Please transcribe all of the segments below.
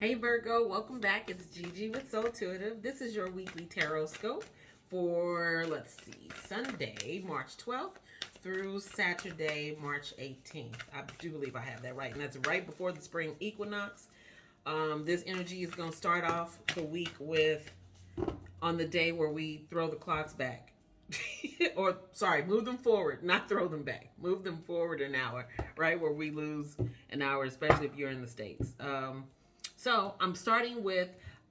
Hey Virgo, welcome back. It's Gigi with Soul Intuitive. This is your weekly tarot scope for, Sunday, March 12th through Saturday, March 18th. I do believe I have that right, and that's right before the spring equinox. This energy is going to start off the week with on the day where we throw the clocks back. Or, sorry, move them forward, not throw them back. Move them forward an hour, right? Where we lose an hour, especially if you're in the States. So I'm starting with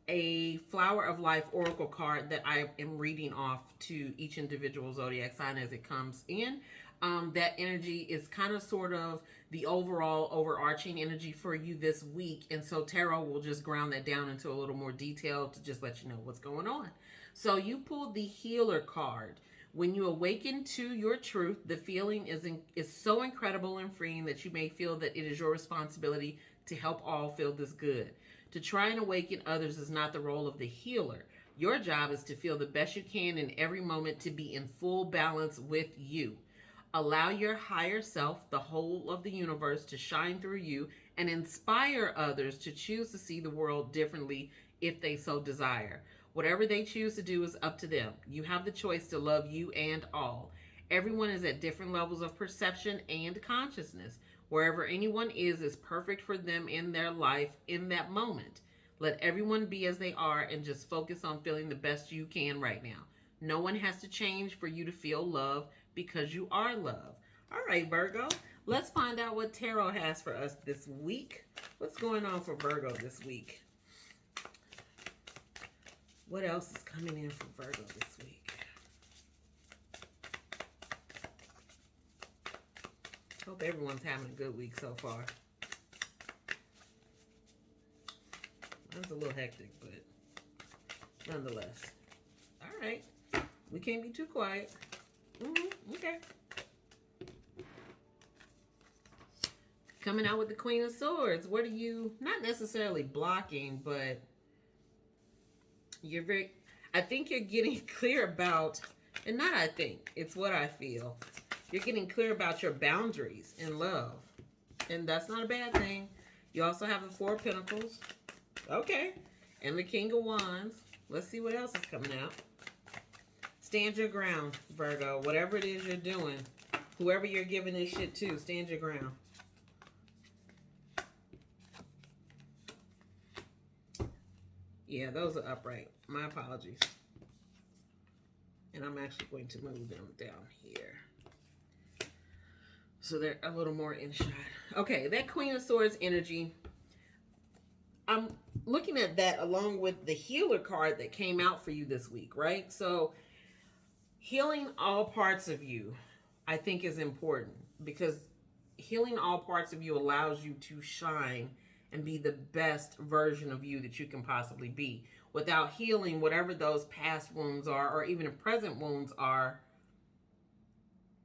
a Flower of Life Oracle card that I am reading off to each individual zodiac sign as it comes in. That energy is kind of sort of the overall overarching energy for you this week. And so tarot will just ground that down into a little more detail to just let you know what's going on. So you pulled the Healer card. When you awaken to your truth, the feeling is so incredible and freeing that you may feel that it is your responsibility to help all feel this good. To try and awaken others is not the role of the healer. Your job is to feel the best you can in every moment, to be in full balance with you. Allow your higher self, the whole of the universe, to shine through you and inspire others to choose to see the world differently if they so desire. Whatever they choose to do is up to them. You have the choice to love you and all. Everyone is at different levels of perception and consciousness. Wherever anyone is perfect for them in their life in that moment. Let everyone be as they are and just focus on feeling the best you can right now. No one has to change for you to feel love because you are love. All right, Virgo, let's find out what tarot has for us this week. What's going on for Virgo this week? What else is coming in for Virgo this week? Hope everyone's having a good week so far. Mine's a little hectic, but nonetheless. All right. We can't be too quiet. Okay. Coming out with the Queen of Swords. What are you, not necessarily blocking, but I think you're getting clear about, and not I think, it's what I feel. You're getting clear about your boundaries in love. And that's not a bad thing. You also have the Four of Pentacles. Okay. And the King of Wands. Let's see what else is coming out. Stand your ground, Virgo. Whatever it is you're doing, whoever you're giving this shit to, stand your ground. Yeah, those are upright. My apologies. And I'm actually going to move them down here, so they're a little more in shot. Okay, that Queen of Swords energy. I'm looking at that along with the Healer card that came out for you this week, right? So healing all parts of you, I think, is important, because healing all parts of you allows you to shine and be the best version of you that you can possibly be. Without healing whatever those past wounds are, or even present wounds are,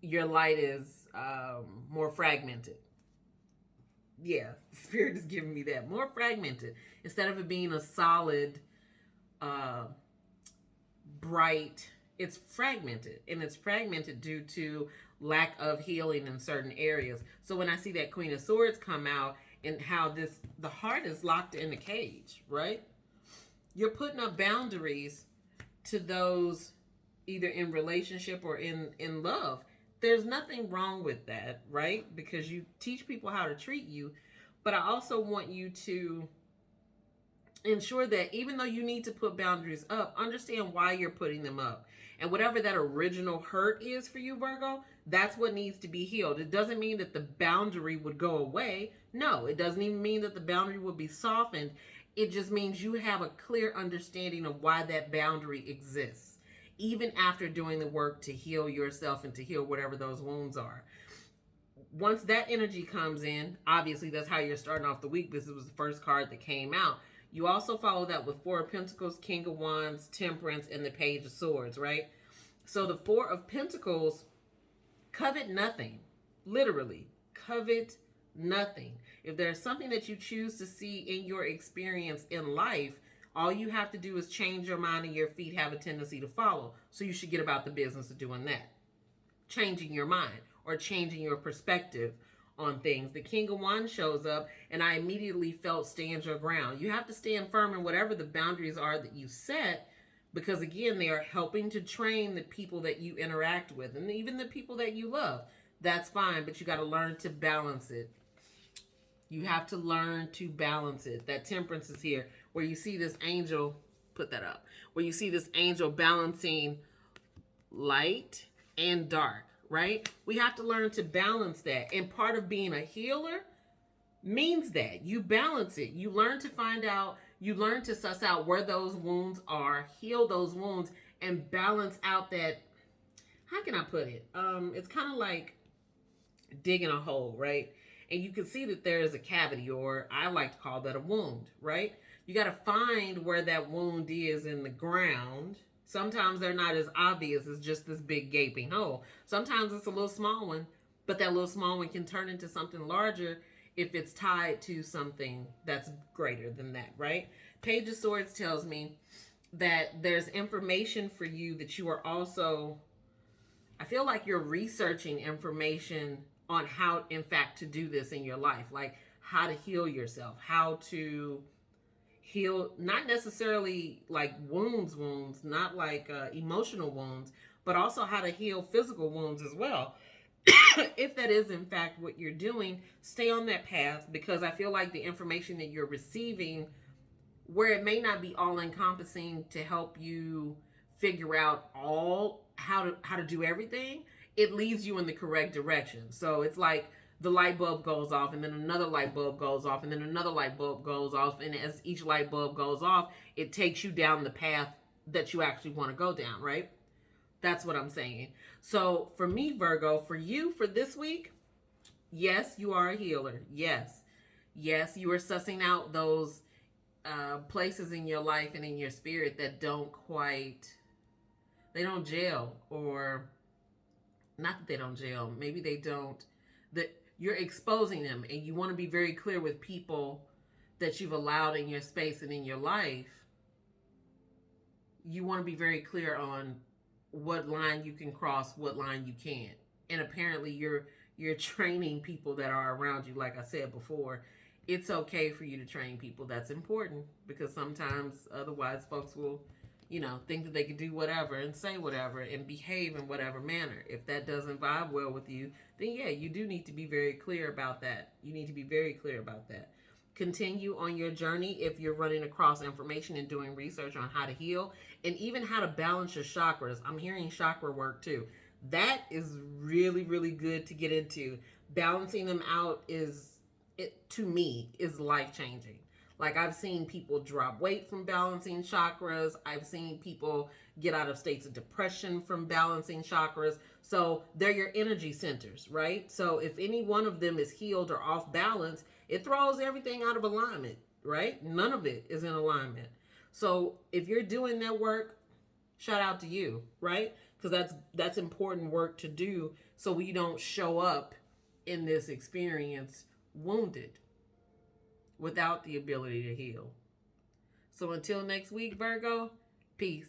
your light is more fragmented. Yeah, Spirit is giving me that. More fragmented. Instead of it being a solid, bright, it's fragmented. And it's fragmented due to lack of healing in certain areas. So when I see that Queen of Swords come out, and how the heart is locked in a cage, right? You're putting up boundaries to those either in relationship or in love. There's nothing wrong with that, right? Because you teach people how to treat you. But I also want you to ensure that even though you need to put boundaries up, understand why you're putting them up. And whatever that original hurt is for you, Virgo, that's what needs to be healed. It doesn't mean that the boundary would go away. No, it doesn't even mean that the boundary would be softened. It just means you have a clear understanding of why that boundary exists, even after doing the work to heal yourself and to heal whatever those wounds are. Once that energy comes in, obviously that's how you're starting off the week, because it was the first card that came out. You also follow that with Four of Pentacles, King of Wands, Temperance, and the Page of Swords, right? So the Four of Pentacles, covet nothing. Literally, covet nothing. If there's something that you choose to see in your experience in life, all you have to do is change your mind, and your feet have a tendency to follow. So you should get about the business of doing that. Changing your mind or changing your perspective on things. The King of Wands shows up, and I immediately felt stand your ground. You have to stand firm in whatever the boundaries are that you set, because again, they are helping to train the people that you interact with and even the people that you love. That's fine, but you got to learn to balance it. You have to learn to balance it. That Temperance is here, where you see this angel, put that up, where you see this angel balancing light and dark, right? We have to learn to balance that. And part of being a healer means that you balance it. You learn to find out, you learn to suss out where those wounds are, heal those wounds, and balance out that. How can I put it? It's kind of like digging a hole, right? And you can see that there is a cavity, or I like to call that a wound, right? You got to find where that wound is in the ground. Sometimes they're not as obvious as just this big gaping hole. Sometimes it's a little small one, but that little small one can turn into something larger if it's tied to something that's greater than that, right? Page of Swords tells me that there's information for you that you are also, I feel like you're researching information on how, in fact, to do this in your life, like how to heal yourself, how to heal, not necessarily like wounds, not like emotional wounds, but also how to heal physical wounds as well. If that is, in fact, what you're doing, stay on that path, because I feel like the information that you're receiving, where it may not be all encompassing to help you figure out all how to do everything, it leads you in the correct direction. So it's like the light bulb goes off, and then another light bulb goes off, and then another light bulb goes off, and as each light bulb goes off, it takes you down the path that you actually want to go down, right? That's what I'm saying. So for me, Virgo, for you, for this week, yes, you are a healer. Yes. Yes, you are sussing out those places in your life and in your spirit that they don't gel, or not that they don't gel, maybe they don't, that you're exposing them, and you want to be very clear with people that you've allowed in your space and in your life. You want to be very clear on what line you can cross, what line you can't. And apparently you're training people that are around you. Like I said before, it's okay for you to train people. That's important, because sometimes otherwise folks will, think that they can do whatever and say whatever and behave in whatever manner. If that doesn't vibe well with you, then yeah, you do need to be very clear about that. You need to be very clear about that. Continue on your journey if you're running across information and doing research on how to heal, and even how to balance your chakras. I'm hearing chakra work too. That is really, really good to get into. Balancing them out to me, is life changing. Like, I've seen people drop weight from balancing chakras. I've seen people get out of states of depression from balancing chakras. So they're your energy centers, right? So if any one of them is healed or off balance, it throws everything out of alignment, right? None of it is in alignment. So if you're doing that work, shout out to you, right? Because that's important work to do, so we don't show up in this experience wounded, without the ability to heal. So until next week, Virgo, peace.